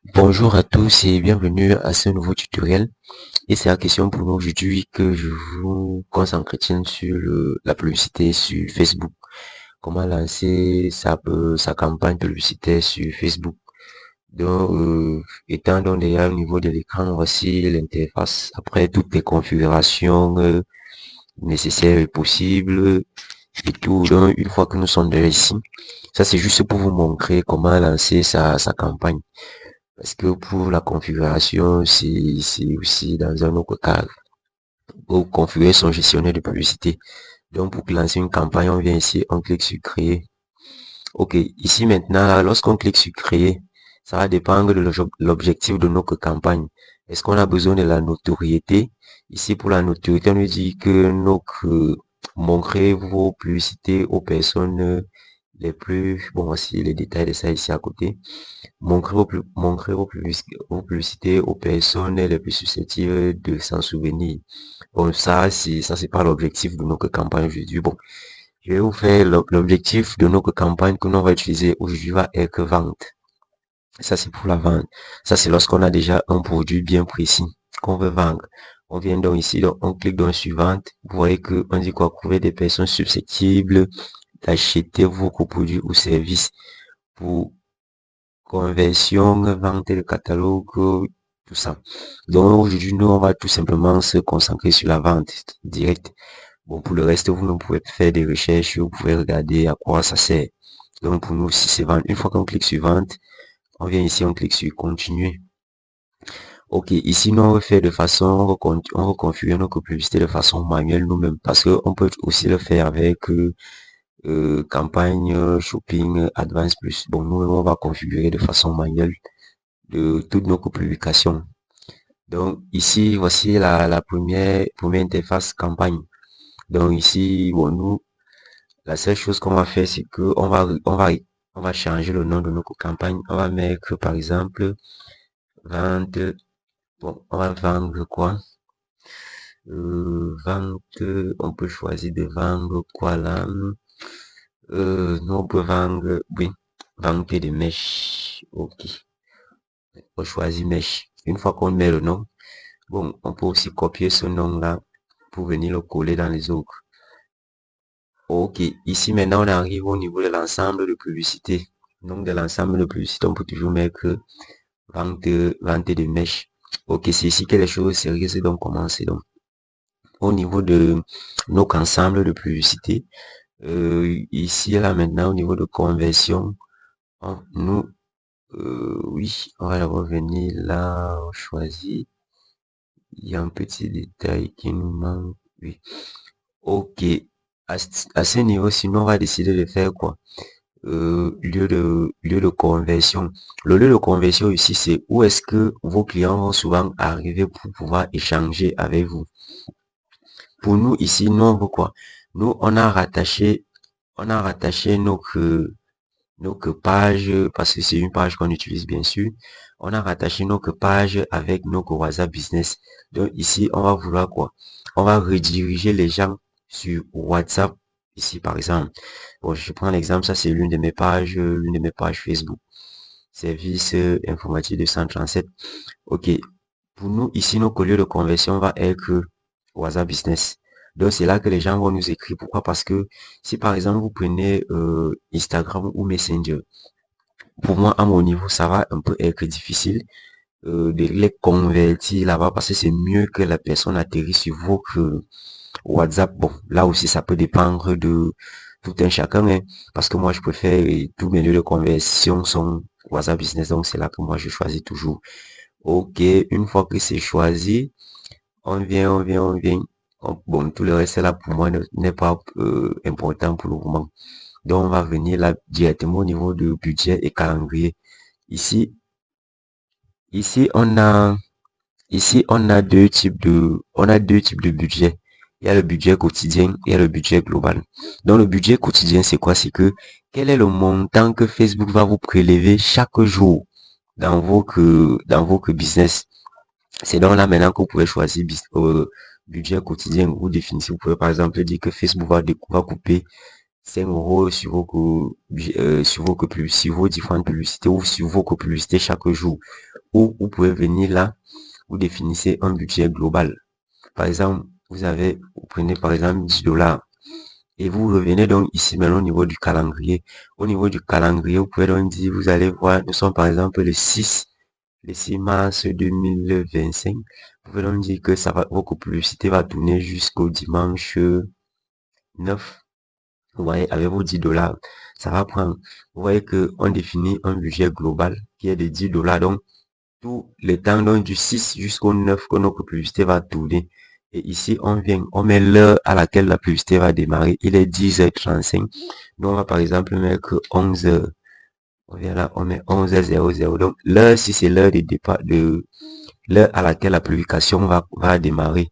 Bonjour à tous et bienvenue à ce nouveau tutoriel. Et c'est la question pour nous aujourd'hui que je vous consacre sur la publicité sur Facebook. Comment lancer sa campagne publicitaire sur Facebook. Donc, étant donné au niveau de l'écran, voici l'interface. Après toutes les configurations nécessaires et possibles et tout. Donc, une fois que nous sommes déjà ici, ça c'est juste pour vous montrer comment lancer sa campagne. Parce que pour la configuration, c'est aussi dans un autre cadre. Pour configurer son gestionnaire de publicité. Donc, pour lancer une campagne, on vient ici, on clique sur créer. Ok, ici maintenant, là, lorsqu'on clique sur créer, ça va dépendre de l'objectif de notre campagne. Est-ce qu'on a besoin de la notoriété? Ici, pour la notoriété, on nous dit que montrez vos publicités aux personnes les plus, bon, voici les détails de ça ici à côté. Vos publicités aux personnes les plus susceptibles de s'en souvenir. Bon, ça, c'est pas l'objectif de notre campagne aujourd'hui. Bon, je vais vous faire l'objectif de notre campagne que l'on va utiliser aujourd'hui va être vente. Ça, c'est pour la vente. Ça, c'est lorsqu'on a déjà un produit bien précis qu'on veut vendre. On vient donc ici, donc on clique dans suivante. Vous voyez que on dit quoi? Trouver des personnes susceptibles d'acheter vos produits ou services pour conversion, vente de catalogue, tout ça. Donc aujourd'hui, nous, on va tout simplement se concentrer sur la vente directe. Bon, pour le reste, vous pouvez faire des recherches, vous pouvez regarder à quoi ça sert. Donc pour nous, si c'est vente, une fois qu'on clique sur vente, on vient ici, on clique sur continuer. Ok, ici, nous, on va faire de façon, on va configurer notre publicité de façon manuelle nous-mêmes parce qu'on peut aussi le faire avec campagne shopping advance plus. Bon, nous, on va configurer de façon manuelle de toutes nos publications. Donc ici, voici la première interface campagne. Donc ici, bon, nous, la seule chose qu'on va faire, c'est que on va changer le nom de notre campagne. On va mettre, par exemple, vente, bon, on va vendre quoi? Vente, on peut choisir de vendre quoi là? Nous, on peut vendre, oui, vente de mèches. Ok, on choisit mèche. Une fois qu'on met le nom, bon, on peut aussi copier ce nom-là pour venir le coller dans les autres. Ok, ici maintenant on arrive au niveau de l'ensemble de publicité. Donc de l'ensemble de publicité, on peut toujours mettre vente de mèches. Ok, c'est ici que les choses sérieuses donc commencer. Donc au niveau de notre ensemble de publicité, ici là maintenant au niveau de conversion, nous oui, on va revenir là, on choisit. Il y a un petit détail qui nous manque. Oui. Ok. À ce niveau, sinon, on va décider de faire quoi? Lieu de conversion. Le lieu de conversion ici, c'est où est-ce que vos clients vont souvent arriver pour pouvoir échanger avec vous. Pour nous, ici, nous, on veut quoi? Nous, on a rattaché notre page, parce que c'est une page qu'on utilise bien sûr. On a rattaché notre page avec notre WhatsApp Business. Donc ici, on va vouloir quoi? On va rediriger les gens sur WhatsApp. Ici, par exemple. Bon, je prends l'exemple, ça c'est l'une de mes pages Facebook. Service informatique 237. Ok. Pour nous, ici, notre lieu de conversion va être WhatsApp Business. Donc, c'est là que les gens vont nous écrire. Pourquoi? Parce que si par exemple, vous prenez Instagram ou Messenger, pour moi, à mon niveau, ça va un peu être difficile de les convertir là-bas parce que c'est mieux que la personne atterrisse sur votre WhatsApp. Bon, là aussi, ça peut dépendre de tout un chacun, hein, parce que moi, je préfère, tous mes lieux de conversion sont WhatsApp Business, donc c'est là que moi, je choisis toujours. Ok, une fois que c'est choisi, on vient. Bon, tout le reste là, pour moi, n'est pas important pour le moment. Donc, on va venir là directement au niveau de budget et calendrier. Ici, ici, on a deux types de budget. Il y a le budget quotidien et le budget global. Donc, le budget quotidien, c'est quoi? C'est que, quel est le montant que Facebook va vous prélever chaque jour dans vos business? C'est donc là maintenant que vous pouvez choisir budget quotidien ou définir. Vous pouvez par exemple dire que Facebook va couper 5 euros sur sur vos différentes publicités ou sur vos publicités chaque jour. Ou vous pouvez venir là, vous définissez un budget global. Par exemple, vous prenez par exemple 10 dollars et vous revenez donc ici maintenant au niveau du calendrier. Au niveau du calendrier, vous pouvez donc dire, vous allez voir, nous sommes par exemple le 6 mars 2025. Vous pouvez donc dire que votre publicité va tourner jusqu'au dimanche 9. Vous voyez, avec vos 10 dollars, ça va prendre. Vous voyez que on définit un budget global qui est de 10 dollars. Donc, tout le temps, donc du 6 jusqu'au 9 que notre publicité va tourner. Et ici, on met l'heure à laquelle la publicité va démarrer. Il est 10h35. Nous, on va par exemple mettre 11h. On vient là, on met 11h00. Donc, l'heure, si c'est l'heure de départ, l'heure à laquelle la publication va démarrer.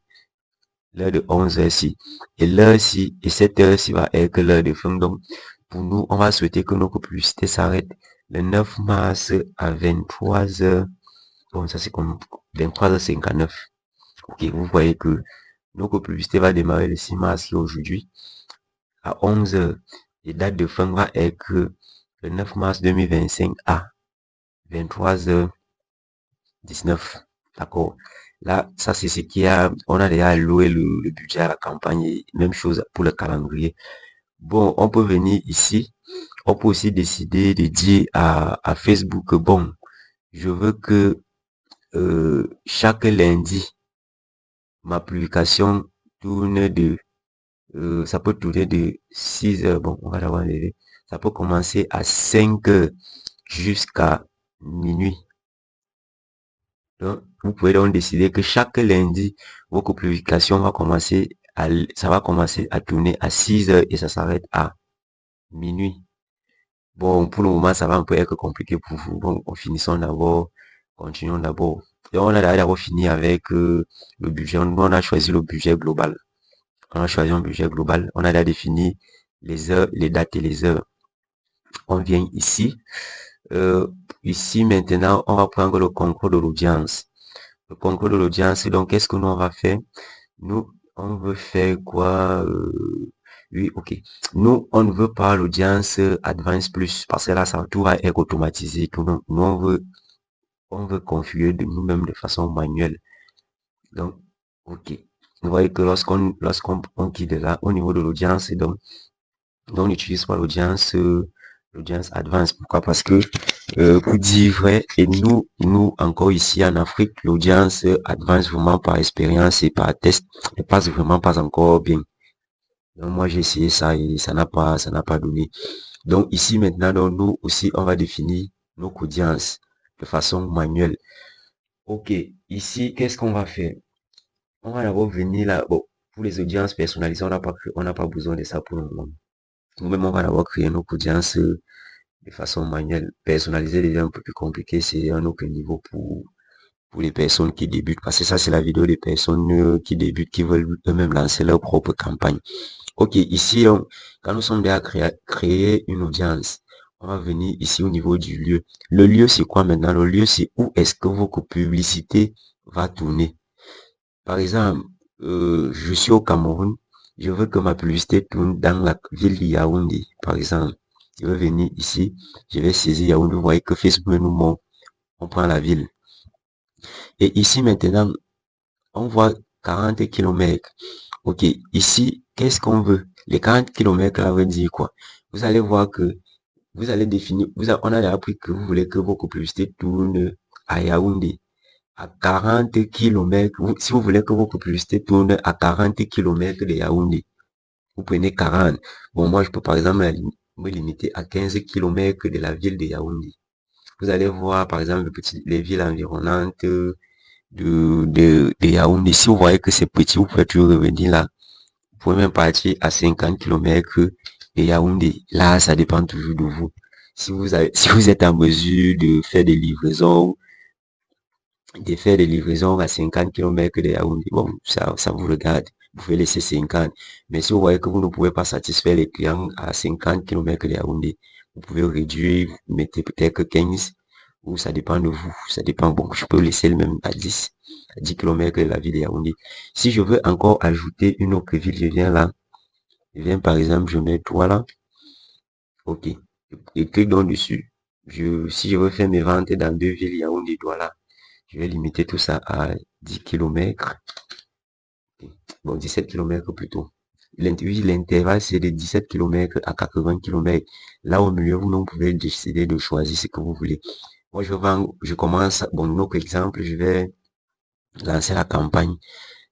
L'heure de 11h ci. Et l'heure-ci, et cette heure-ci va être l'heure de fin. Donc, pour nous, on va souhaiter que notre publicité s'arrête le 9 mars à 23h. Bon, ça c'est comme 23h59. Ok, vous voyez que notre publicité va démarrer le 6 mars qui est aujourd'hui à 11h. Et date de fin va être le 9 mars 2025 à 23h19. D'accord. Là, ça c'est ce on a déjà alloué le budget à la campagne. Et même chose pour le calendrier. Bon, on peut venir ici. On peut aussi décider de dire à Facebook, bon, je veux que chaque lundi, ma publication tourne ça peut tourner de 6 heures. Bon, on va l'avoir enlevé. Ça peut commencer à 5 heures jusqu'à minuit. Donc, vous pouvez donc décider que chaque lundi, votre publication ça va commencer à tourner à 6 heures et ça s'arrête à minuit. Bon, pour le moment, ça va un peu être compliqué pour vous. Bon, finissons d'abord. Continuons d'abord. Et on a d'abord fini avec le budget. Nous, on a choisi le budget global. On a choisi un budget global. On a déjà défini les heures, les dates et les heures. On vient ici. Ici, maintenant, on va prendre le concours de l'audience. Le concours de l'audience, donc, qu'est-ce que nous, on va faire? Nous, on veut faire quoi? Oui, ok. Nous, on ne veut pas l'audience Advance Plus parce que là, ça tout va être automatisé. Tout, nous, on veut configurer de nous-mêmes de façon manuelle. Donc, ok. Vous voyez que lorsqu'on quitte là, au niveau de l'audience, donc, on n'utilise pas l'audience Advance. Pourquoi? Parce que, pour dire vrai, et nous, encore ici en Afrique, l'audience Advance, vraiment par expérience et par test, ne passe vraiment pas encore bien. Donc, moi, j'ai essayé ça et ça n'a pas donné. Donc, ici, maintenant, donc, nous aussi, on va définir nos audiences de façon manuelle. Ok. Ici, qu'est-ce qu'on va faire? On va d'abord venir là. Bon, pour les audiences personnalisées, on n'a pas besoin de ça pour le moment. Nous-mêmes, on va d'abord créer nos audiences de façon manuelle. Personnalisée devient un peu plus compliqué. C'est un autre niveau pour les personnes qui débutent. Parce que ça, c'est la vidéo des personnes qui débutent, qui veulent eux-mêmes lancer leur propre campagne. Ok, ici, quand nous sommes déjà créer une audience, on va venir ici au niveau du lieu. Le lieu, c'est quoi maintenant? Le lieu, c'est où est-ce que votre publicité va tourner. Par exemple, je suis au Cameroun, je veux que ma publicité tourne dans la ville de Yaoundé, par exemple. Je vais venir ici, je vais saisir Yaoundé, vous voyez que Facebook nous montre, on prend la ville. Et ici maintenant, on voit 40 km. Ok, ici, qu'est-ce qu'on veut? Les 40 km là veut dire quoi? Vous allez voir que vous allez définir, on a appris que vous voulez que vos publicités tournent à Yaoundé à 40 km. Si vous voulez que vos publicités tournent à 40 km de Yaoundé, vous prenez 40. Bon, moi, je peux par exemple me limiter à 15 km de la ville de Yaoundé. Vous allez voir, par exemple, les villes environnantes de Yaoundé. Si vous voyez que c'est petit, vous pouvez toujours revenir là. Vous pouvez même partir à 50 km de Yaoundé. Là, ça dépend toujours de vous. Si vous êtes en mesure de faire des livraisons à 50 km de Yaoundé, bon, ça vous regarde. Vous pouvez laisser 50. Mais si vous voyez que vous ne pouvez pas satisfaire les clients à 50 km de Yaoundé, vous pouvez réduire, vous mettez peut-être 15, ou ça dépend de vous. Ça dépend. Bon, je peux laisser le même à 10 km de la ville de Yaoundé. Si je veux encore ajouter une autre ville, je viens là. Je viens par exemple, je mets toi là. Ok. Et clique donc dessus. Si je veux faire mes ventes dans deux villes, Yaoundé et Douala, je vais limiter tout ça à 10 kilomètres. Bon, 17 kilomètres plutôt. Oui, l'intervalle, c'est de 17 kilomètres à 80 kilomètres. Là, au milieu, vous pouvez décider de choisir ce que vous voulez. Moi, je commence, bon, notre exemple, je vais lancer la campagne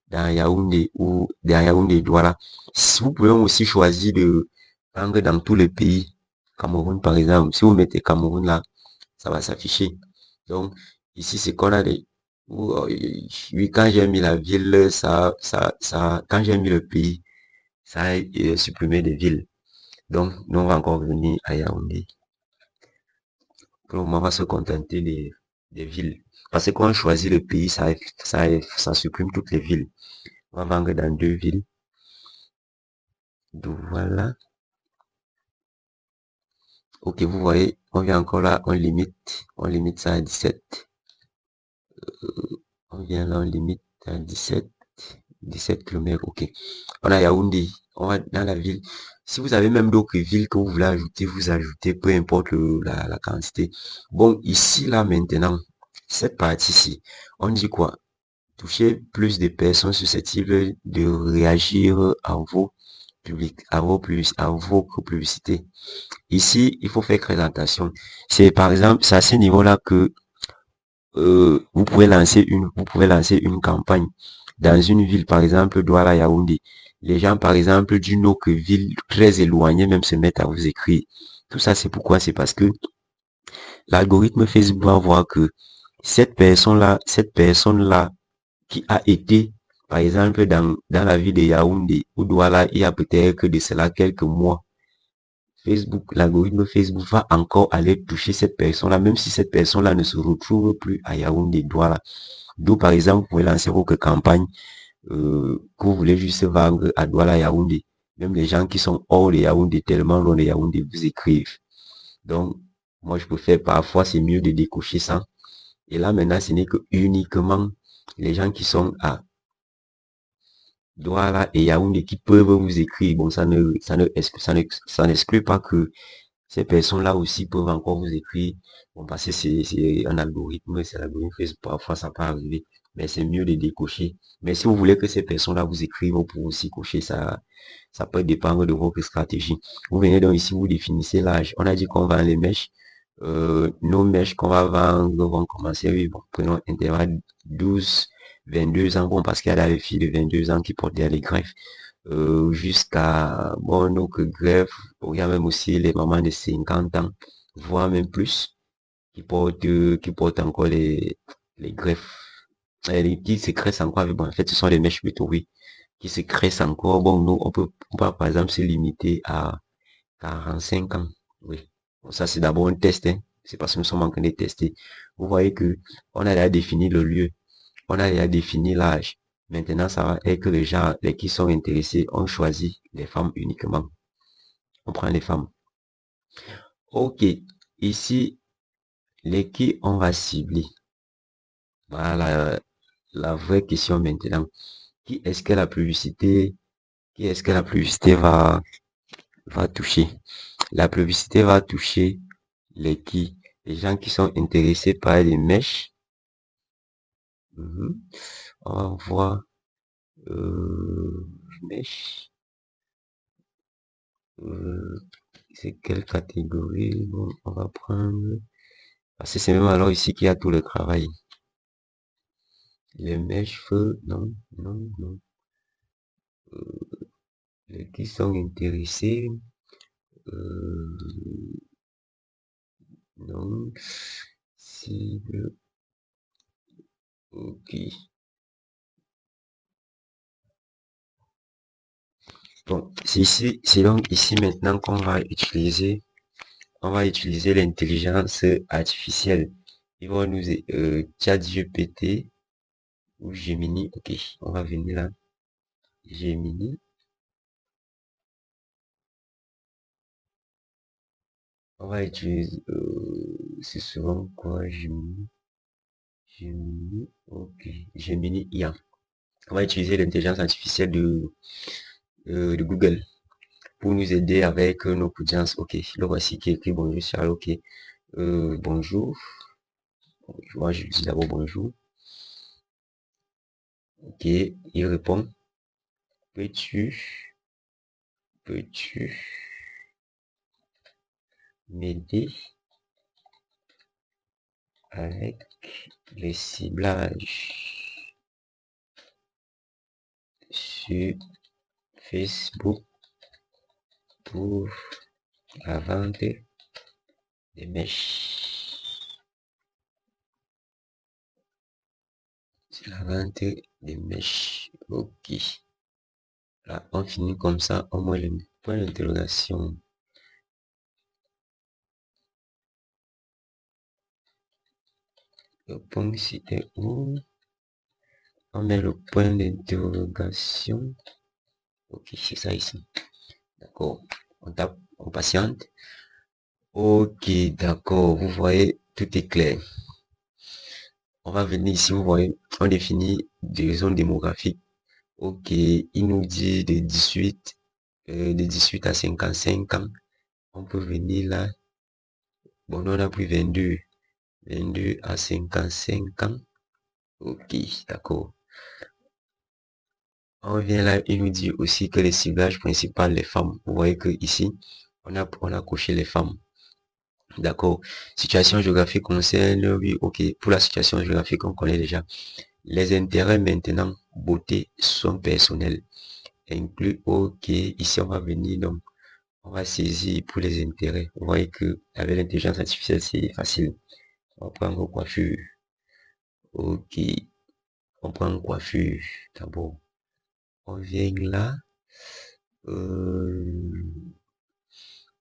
dans Yaoundé ou dans Yaoundé Douala. Si vous pouvez aussi choisir de vendre dans tous les pays. Cameroun, par exemple. Si vous mettez Cameroun là, ça va s'afficher. Donc, ici, c'est qu'on a des, oui, quand j'ai mis la ville, quand j'ai mis le pays, ça a supprimé des villes. Donc, nous, on va encore venir à Yaoundé. Pour le moment, on va se contenter des villes. Parce que quand on choisit le pays, ça supprime toutes les villes. On va vendre dans deux villes. Donc, voilà. Ok, vous voyez, on vient encore là, on limite ça à 17. On vient là, on limite à 17 km, ok. On a Yaoundé, on va dans la ville. Si vous avez même d'autres villes que vous voulez ajouter, vous ajoutez, peu importe la quantité. Bon, ici, là, maintenant, cette partie-ci, on dit quoi? Toucher plus de personnes susceptibles de réagir à vos publics, à vos publicités. Ici, il faut faire très attention. C'est par exemple, c'est à ce niveau-là que vous pouvez lancer une campagne dans une ville, par exemple, Douala Yaoundé. Les gens, par exemple, d'une autre ville très éloignée, même se mettent à vous écrire. Tout ça, c'est pourquoi? C'est parce que l'algorithme Facebook va voir que cette personne-là qui a été, par exemple, dans la ville de Yaoundé ou Douala, il y a peut-être que de cela quelques mois, l'algorithme Facebook va encore aller toucher cette personne-là, même si cette personne-là ne se retrouve plus à Yaoundé, Douala. D'où, par exemple, vous pouvez lancer votre campagne que vous voulez juste vendre à Douala, Yaoundé. Même les gens qui sont hors de Yaoundé, tellement loin de Yaoundé, vous écrivent. Donc, moi, je préfère, parfois, c'est mieux de décocher ça. Et là, maintenant, ce n'est que uniquement les gens qui sont à Douala et Yaoundé qui peuvent vous écrire. Bon, ça n'exclut pas que ces personnes-là aussi peuvent encore vous écrire. Bon, parce que c'est un algorithme, c'est l'algorithme Facebook, parfois ça peut arriver. Mais c'est mieux de décocher. Mais si vous voulez que ces personnes-là vous écrivent, vous pouvez aussi cocher ça. Ça peut dépendre de votre stratégie. Vous venez donc ici, vous définissez l'âge. On a dit qu'on vend les mèches. Nos mèches qu'on va vendre vont commencer, oui, bon, prenons intervalle 12, 22 ans, bon, parce qu'il y a des filles de 22 ans qui portent des greffes, jusqu'à, bon, donc, greffe, il y a même aussi les mamans de 50 ans, voire même plus, qui portent encore les greffes, qui se cressent encore, bon, en fait, ce sont les mèches plutôt, oui, qui se cressent encore, bon, nous, on peut, par exemple, se limiter à 45 ans, oui. Bon, ça, c'est d'abord un test, hein. C'est parce que nous sommes en train de tester. Vous voyez que on a déjà défini le lieu, on a déjà défini l'âge. Maintenant, ça va être que les gens, les qui sont intéressés, ont choisi les femmes uniquement. On prend les femmes. Ok. Ici, les qui on va cibler. Voilà la vraie question maintenant. Qui est-ce que la publicité va toucher? La publicité va toucher les qui? Les gens qui sont intéressés par les mèches. Mhm. On va voir mèche. C'est quelle catégorie? Bon, on va prendre. Parce que c'est même alors ici qu'il y a tout le travail. Les mèches feu, non, non, non. Les qui sont intéressés, euh, non. Cible, ok. Bon, c'est donc ici maintenant qu'on va utiliser. On va utiliser l'intelligence artificielle. Ils vont nous ChatGPT ou Gemini. Ok, on va venir là. Gemini. On va utiliser. C'est souvent quoi Gemini? Gemini. Ok. Gemini IA. On va utiliser l'intelligence artificielle de Google. pour nous aider avec nos audiences. Ok, le voici qui écrit bonjour Charles. Ok, bonjour. Moi, je dis d'abord bonjour. Ok, il répond. Peux-tu m'aider avec les ciblages sur Facebook pour la vente des mèches. C'est la vente des mèches. Ok. Là, on finit comme ça, au moins le point d'interrogation. Le point c'était où? On met le point d'interrogation. Ok, c'est ça ici. D'accord. On tape, on patiente. Ok, d'accord. Vous voyez, tout est clair. On va venir ici, vous voyez, on définit des zones démographiques. Ok, il nous dit de 18 à 55 ans. On peut venir là. Bon, nous on a pris 22 à 55 ans. Ok, d'accord. On revient là, il nous dit aussi que les ciblages principaux, les femmes. Vous voyez que ici, on a coché les femmes. D'accord. Situation géographique concerne, oui, ok. Pour la situation géographique, on connaît déjà. Les intérêts maintenant, beauté, soins personnels. Inclus, ok. Ici, on va venir, donc, on va saisir pour les intérêts. Vous voyez que, avec l'intelligence artificielle, c'est facile. On va prendre coiffure. Ok. On prend coiffure. D'abord. On vient là.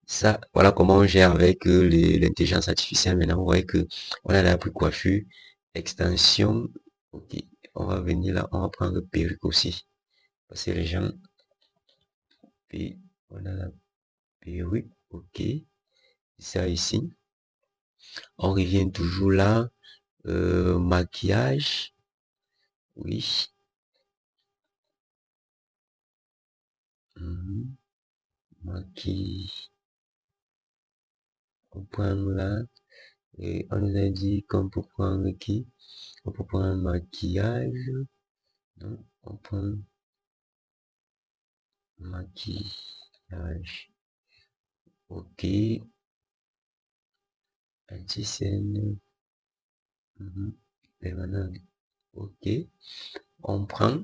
Ça, voilà comment on gère avec l'intelligence artificielle. Maintenant, vous voyez que on a la coiffure, extension. Ok, on va venir là, on va prendre perruque aussi. Parce que les gens, puis on a la perruque. Ok, ça ici. On revient toujours là. Maquillage. Oui. Maquillage. On prend là. Et on nous a dit qu'on peut prendre qui? On peut prendre maquillage. Donc, on prend maquillage. Ok. Anti-scène. Permanent. Ok. On prend.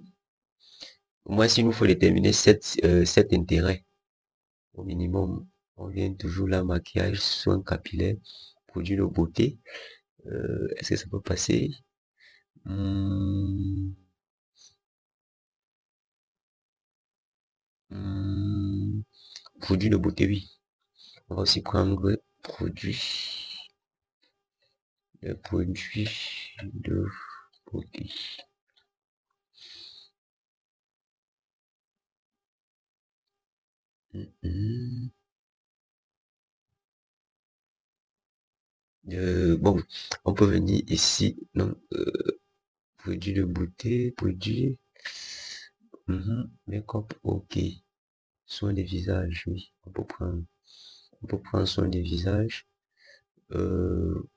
Moi, s'il nous faut déterminer 7 intérêts au minimum. On vient toujours là, maquillage, soins capillaires, produits de beauté. Est-ce que ça peut passer? Hum, Produits de beauté, oui. On va aussi prendre produits. Le produit de beauté. Bon, on peut venir ici, non, produit de beauté, produit, make-up, ok, soin des visages, oui, on peut prendre soin des visages,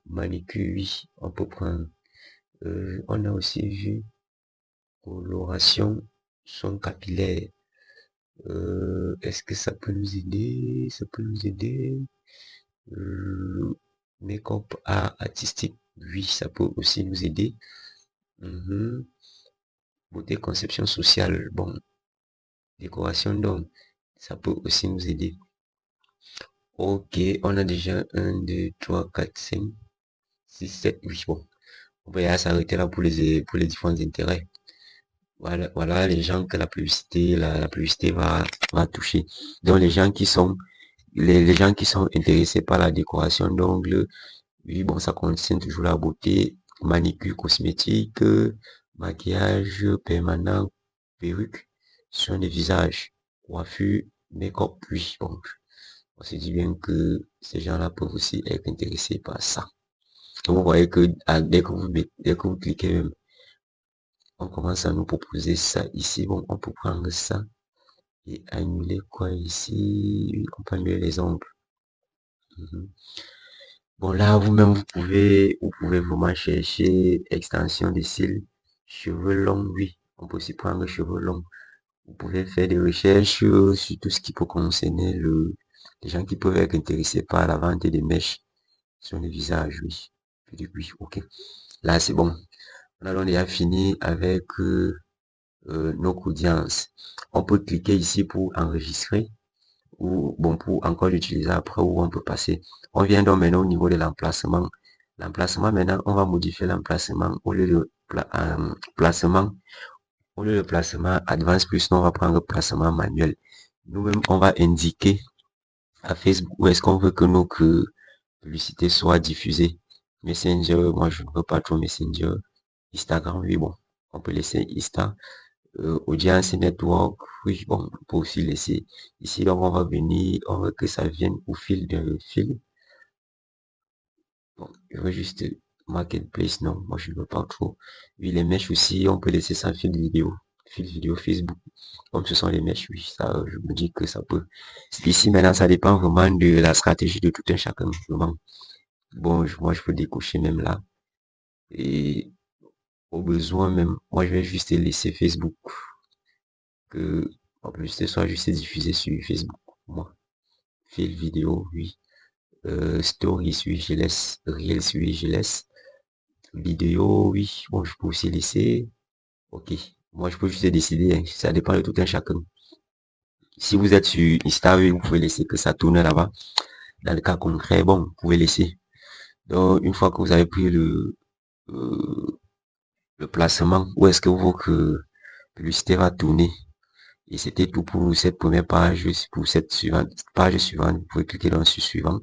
manicure, oui, on peut prendre, on a aussi vu coloration, soin capillaire, est-ce que ça peut nous aider? Ça peut nous aider. Make-up art artistique, oui, ça peut aussi nous aider. Beauté conception sociale, bon, décoration d'homme, ça peut aussi nous aider. Ok, on a déjà 1, 2, 3, 4, 5, 6, 7, 8. Bon, on va s'arrêter là pour les différents intérêts. Voilà, voilà les gens que la publicité va toucher. Donc les gens qui sont intéressés par la décoration d'ongles, oui, bon, ça contient toujours la beauté, manicure, cosmétique, maquillage permanent, perruque, soin de visage, coiffure, make-up, oui, bon, on se dit bien que ces gens-là peuvent aussi être intéressés par ça. Donc, vous voyez que dès que vous cliquez même, on commence à nous proposer ça ici. Bon, on peut prendre ça Et annuler quoi ici? On peut annuler les ongles. Mhm. Bon, là, vous-même, vous pouvez vraiment chercher extension de cils, cheveux longs, oui. On peut aussi prendre cheveux longs. Vous pouvez faire des recherches sur tout ce qui peut concerner les gens qui peuvent être intéressés par la vente des mèches sur le visage, oui. Oui, ok. Là, c'est bon. On a donc déjà fini avec nos audiences. On peut cliquer ici pour enregistrer ou bon pour encore l'utiliser après où on peut passer. On vient donc maintenant au niveau de l'emplacement. L'emplacement maintenant, on va modifier l'emplacement au lieu de placement. Au lieu de placement advanced plus, on va prendre placement manuel. Nous-mêmes, on va indiquer à Facebook où est-ce qu'on veut que nos publicités soient diffusées. Messenger, moi je ne veux pas trop Messenger. Instagram, oui, bon, on peut laisser Insta. Audience Network, oui, bon, on peut aussi laisser. Ici, donc, on va venir, on veut que ça vienne au fil de fil. Bon, je veux juste Marketplace, non, moi je ne veux pas trop. Oui, les mèches aussi, on peut laisser ça fil vidéo Facebook. Comme ce sont les mèches, oui, ça, je me dis que ça peut. Ici, maintenant, ça dépend vraiment de la stratégie de tout un chacun, vraiment. Bon, moi, je peux décocher même là. Et au besoin même, moi, je vais juste laisser Facebook. Que la publicité soit juste diffusée sur Facebook. Moi, fil vidéo, oui. Stories, oui, je laisse. Reels, oui, je laisse. Vidéo, oui. Bon, je peux aussi laisser. Ok. Moi, je peux juste décider, hein. Ça dépend de tout un chacun. Si vous êtes sur Insta, oui, vous pouvez laisser que ça tourne là-bas. Dans le cas concret, bon, vous pouvez laisser. Donc, une fois que vous avez pris euh, le placement, où est-ce que votre publicité va tourner? Et c'était tout pour cette première page. Pour cette page suivante, vous pouvez cliquer sur suivant.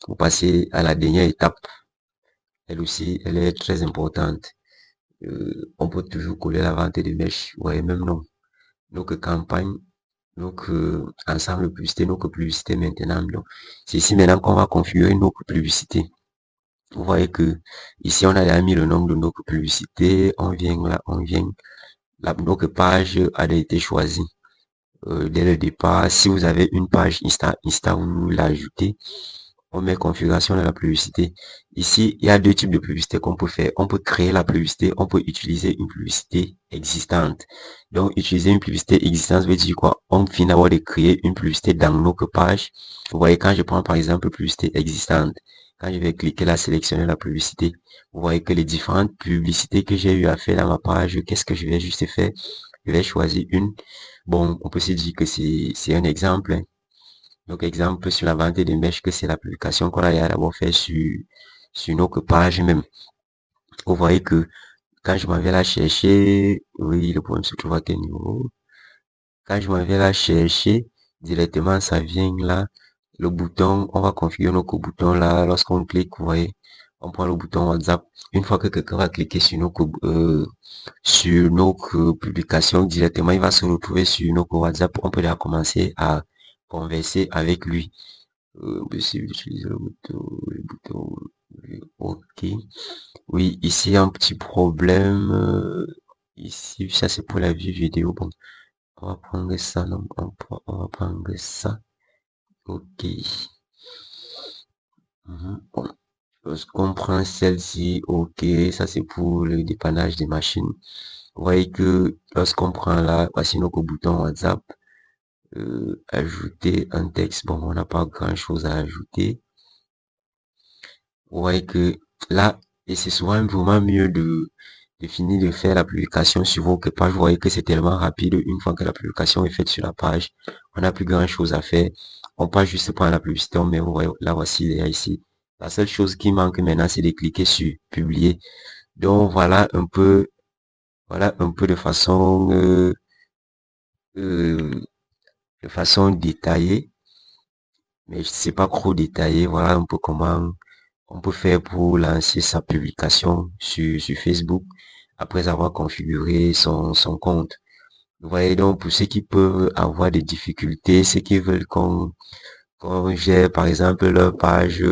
Vous passez à la dernière étape. Elle aussi, elle est très importante. On peut toujours coller la vente de mèches. Ouais, même non. Donc, campagne, donc, ensemble de publicité, nos publicités maintenant. Donc, c'est ici maintenant qu'on va configurer nos publicités. Vous voyez que ici, on a déjà mis le nombre de nos publicités. On vient là, on vient. Notre page a été choisie. Dès le départ, si vous avez une page Insta, vous l'ajoutez, on met configuration de la publicité. Ici, il y a deux types de publicité qu'on peut faire. On peut créer la publicité, on peut utiliser une publicité existante. Donc, utiliser une publicité existante veut dire quoi? On finit d'abord de créer une publicité dans notre page. Vous voyez, quand je prends par exemple publicité existante, quand je vais cliquer là, sélectionner la publicité, vous voyez que les différentes publicités que j'ai eu à faire dans ma page, qu'est-ce que je vais juste faire? Je vais choisir une. Bon, on peut se dire que c'est un exemple, hein. Donc, exemple sur la vente des mèches, que c'est la publication qu'on a d'abord fait sur notre page même. Vous voyez que quand je m'en vais la chercher, oui, le problème se trouve à quel niveau? Quand je m'en vais la chercher, directement, ça vient là. Le bouton, on va configurer notre bouton là. Lorsqu'on clique, vous voyez, on prend le bouton WhatsApp. Une fois que quelqu'un va cliquer sur notre publication directement, il va se retrouver sur notre WhatsApp. On peut déjà commencer à converser avec lui. On peut aussi utiliser le bouton, ok. Oui, ici, il y a un petit problème. Ici, ça c'est pour la vue vidéo. Bon, on va prendre ça, non, on va prendre ça. Ok. Bon, lorsqu'on prend celle-ci, ok, ça c'est pour le dépannage des machines. Vous voyez que lorsqu'on prend là, voici notre bouton WhatsApp, ajouter un texte. Bon, on n'a pas grand chose à ajouter. Vous voyez que là, et c'est souvent vraiment mieux de finir de faire la publication sur votre page. Vous voyez que c'est tellement rapide. Une fois que la publication est faite sur la page, on n'a plus grand chose à faire. On passe juste prendre la publicité, mais vous voyez, là voici, il est ici. La seule chose qui manque maintenant, c'est de cliquer sur publier. Donc voilà un peu euh, de façon détaillée, mais c'est pas trop détaillé. Voilà un peu comment on peut faire pour lancer sa publication sur Facebook après avoir configuré son compte. Vous voyez donc pour ceux qui peuvent avoir des difficultés, ceux qui veulent qu'on gère par exemple leur page,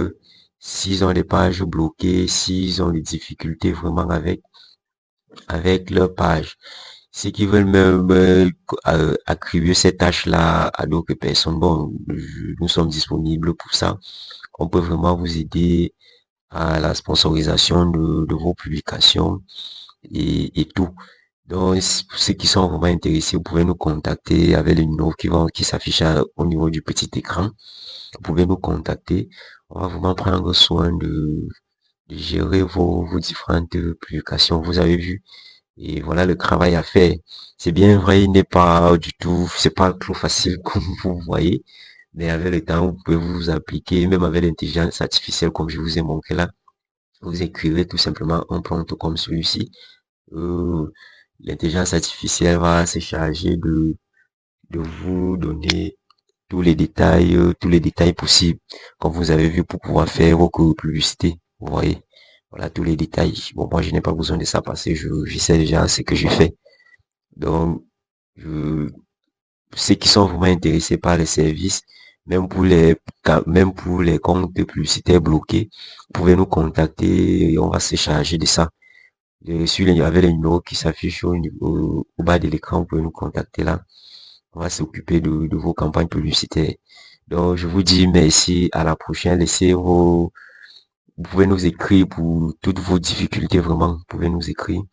s'ils ont des pages bloquées, s'ils ont des difficultés vraiment avec leur page. ceux qui veulent attribuer ces tâches-là à d'autres personnes, bon, nous sommes disponibles pour ça. On peut vraiment vous aider à la sponsorisation de vos publications et tout. Donc, pour ceux qui sont vraiment intéressés, vous pouvez nous contacter avec les numéros qui s'affichent au niveau du petit écran. Vous pouvez nous contacter. On va vraiment prendre soin de gérer vos différentes publications. Vous avez vu. Et voilà le travail à faire. C'est bien vrai, il n'est pas du tout, c'est pas trop facile comme vous voyez. Mais avec le temps, vous pouvez vous appliquer, même avec l'intelligence artificielle, comme je vous ai montré là. Vous écrivez tout simplement un prompt comme celui-ci. Euh, L'intelligence artificielle va se charger de vous donner tous les détails possibles, comme vous avez vu, pour pouvoir faire vos publicités. Vous voyez, voilà tous les détails. Bon, moi, je n'ai pas besoin de ça parce que je sais déjà ce que je fais. Donc, je, ceux qui sont vraiment intéressés par les services, même pour les comptes publicitaires bloqués, vous pouvez nous contacter et on va se charger de ça. Avec les numéros qui s'affichent au bas de l'écran, vous pouvez nous contacter là. On va s'occuper de vos campagnes publicitaires. Donc, je vous dis merci, à la prochaine. Vous pouvez nous écrire pour toutes vos difficultés, vraiment. Vous pouvez nous écrire.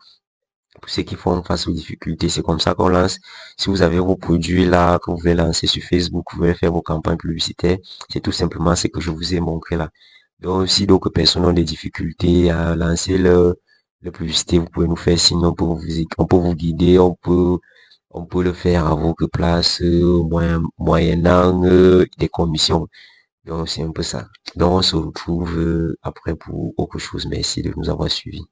Pour ceux qui font face aux difficultés, c'est comme ça qu'on lance. Si vous avez vos produits là, que vous voulez lancer sur Facebook, vous voulez faire vos campagnes publicitaires, c'est tout simplement ce que je vous ai montré là. Donc, si d'autres personnes ont des difficultés à lancer le publicité, vous pouvez nous faire sinon on peut vous guider, on peut le faire à votre place, moyennant des commissions. Donc, c'est un peu ça. Donc, on se retrouve après pour autre chose. Merci de nous avoir suivis.